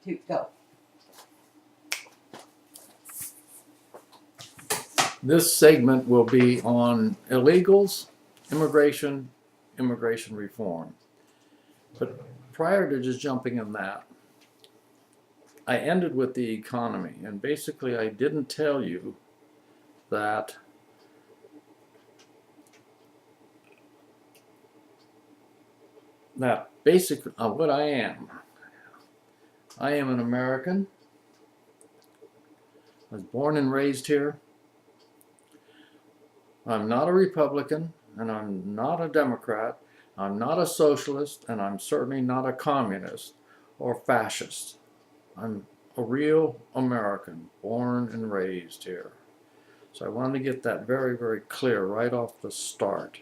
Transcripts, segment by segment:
2, go. This segment will be on illegals, immigration reform. But prior to just jumping in that, I ended with the economy, and basically I didn't tell you that basically what I am. I am an American. I was born and raised here. I'm not a Republican, and I'm not a Democrat. I'm not a socialist, and I'm certainly not a communist or fascist. I'm a real American, born and raised here. So I wanted to get that very, very clear right off the start.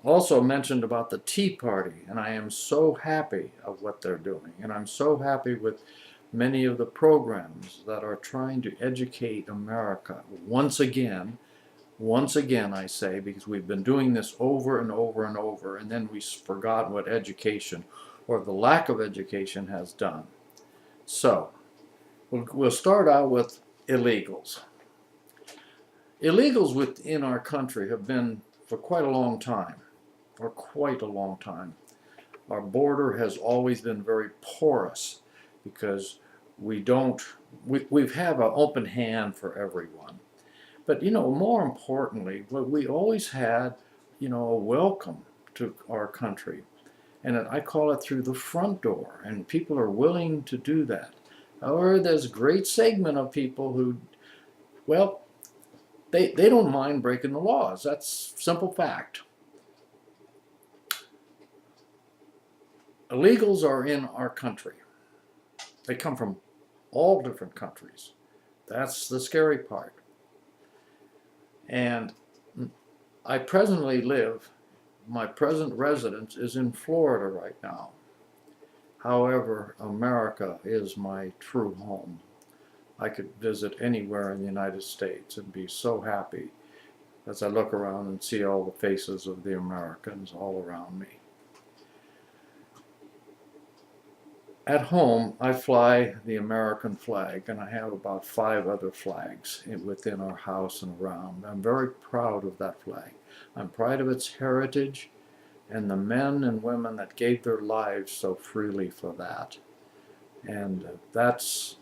Also mentioned about the Tea Party, and I am so happy of what they're doing, and I'm so happy with many of the programs that are trying to educate America once again I say, because we've been doing this over and over and over, and then we forgot what education or the lack of education has done. So we'll start out with illegals. Illegals within our country have been for quite a long time. Our border has always been very porous because we have an open hand for everyone. But more importantly, we always had a welcome to our country, and I call it through the front door, and people are willing to do that. However, there's a great segment of people who, well, they don't mind breaking the laws. That's simple fact. Illegals are in our country. They come from all different countries. That's the scary part. And I presently my present residence is in Florida right now. However, America is my true home. I could visit anywhere in the United States and be so happy as I look around and see all the faces of the Americans all around me. At home, I fly the American flag, and I have about 5 other flags within our house and around. I'm very proud of that flag. I'm proud of its heritage and the men and women that gave their lives so freely for that. And that's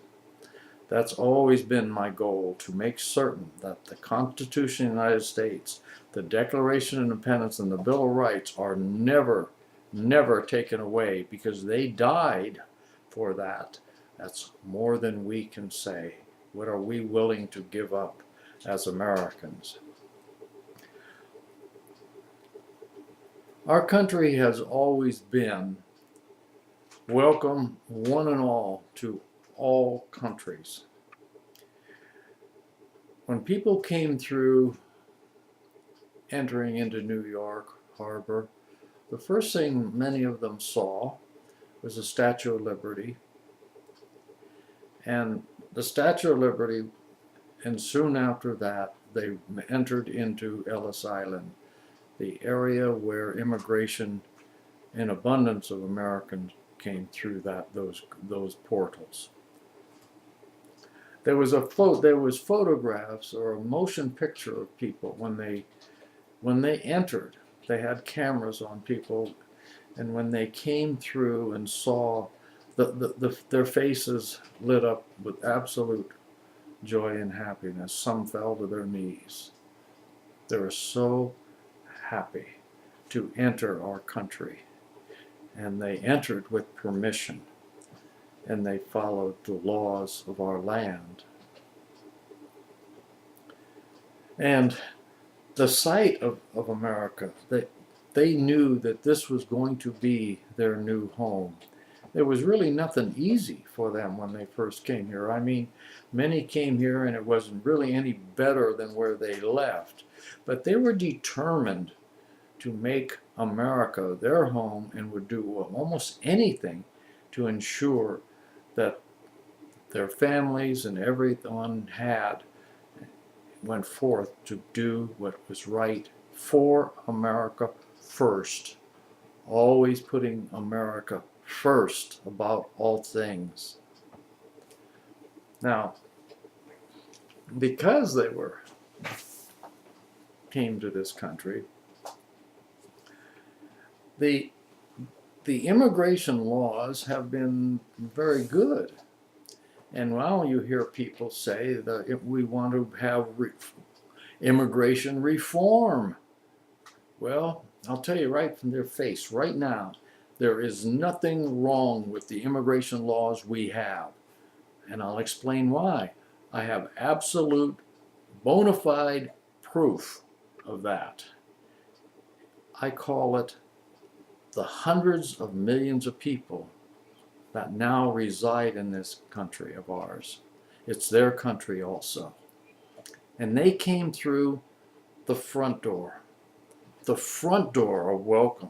always been my goal, to make certain that the Constitution of the United States, the Declaration of Independence, and the Bill of Rights are never, never taken away, because they died for that. That's more than we can say. What are we willing to give up as Americans? Our country has always been welcome, one and all, to all countries. When people came through entering into New York Harbor, the first thing many of them saw was the Statue of Liberty. And the Statue of Liberty, and soon after that, they entered into Ellis Island, the area where immigration, an abundance of Americans came through those portals. There was photographs or a motion picture of people when they entered. They had cameras on people. And when they came through and saw their faces lit up with absolute joy and happiness, some fell to their knees. They were so happy to enter our country. And they entered with permission. And they followed the laws of our land. And the sight of America, they knew that this was going to be their new home. There was really nothing easy for them when they first came here. I mean, many came here and it wasn't really any better than where they left. But they were determined to make America their home and would do almost anything to ensure that their families and everyone went forth to do what was right for America first, always putting America first about all things. Now, because they came to this country, the immigration laws have been very good. And now you hear people say that we want to have immigration reform. Well, I'll tell you right from their face, right now, there is nothing wrong with the immigration laws we have. And I'll explain why. I have absolute, bona fide proof of that. I call it the hundreds of millions of people that now reside in this country of ours. It's their country also. And they came through the front door. The front door of welcome.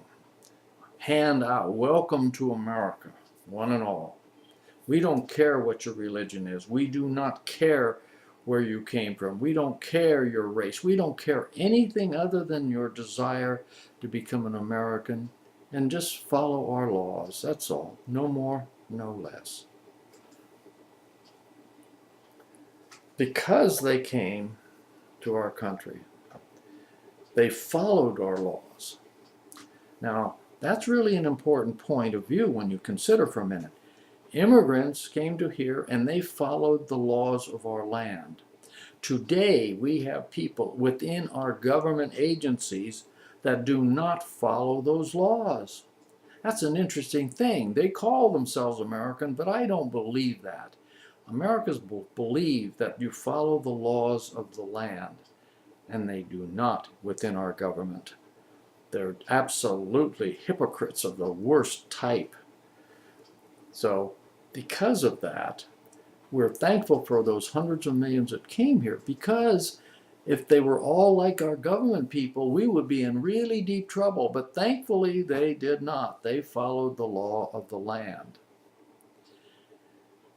Hand out, welcome to America, one and all. We don't care what your religion is. We do not care where you came from. We don't care your race. We don't care anything other than your desire to become an American and just follow our laws. That's all. No more, no less. Because they came to our country, they followed our laws. Now, that's really an important point of view when you consider for a minute. Immigrants came to here and they followed the laws of our land. Today, we have people within our government agencies that do not follow those laws. That's an interesting thing. They call themselves American, but I don't believe that. Americans believe that you follow the laws of the land, and they do not within our government. They're absolutely hypocrites of the worst type. So, because of that, we're thankful for those hundreds of millions that came here, because if they were all like our government people, we would be in really deep trouble. But thankfully, they did not. They followed the law of the land.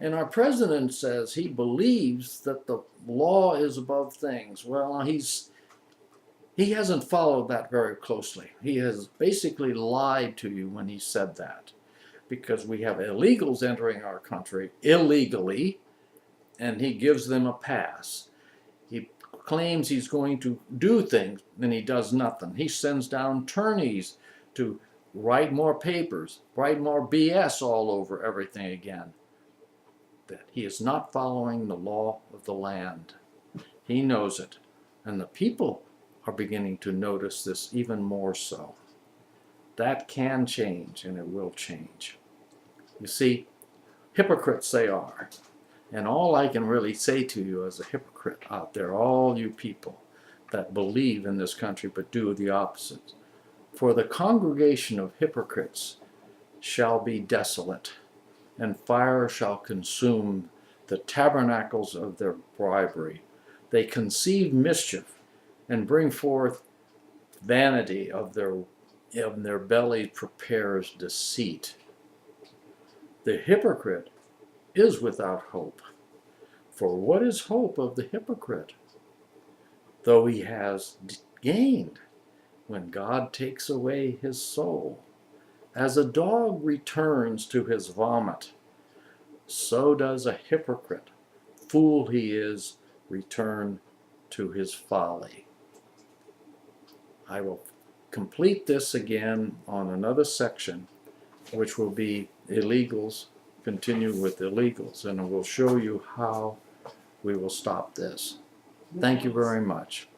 And our president says he believes that the law is above things. Well, he hasn't followed that very closely. He has basically lied to you when he said that, because we have illegals entering our country illegally, and he gives them a pass. He claims he's going to do things, and he does nothing. He sends down attorneys to write more papers, write more BS all over everything again. That he is not following the law of the land. He knows it, and the people are beginning to notice this even more so. That can change, and it will change. You see, hypocrites they are. And all I can really say to you as a hypocrite out there, all you people that believe in this country but do the opposite, for the congregation of hypocrites shall be desolate, and fire shall consume the tabernacles of their bribery. They conceive mischief and bring forth vanity of their belly prepares deceit. The hypocrite is without hope. For what is hope of the hypocrite? Though he has gained when God takes away his soul. As a dog returns to his vomit, so does a hypocrite, fool he is, return to his folly. I will complete this again on another section, which will be illegals, continue with illegals, and I will show you how we will stop this. Thank you very much.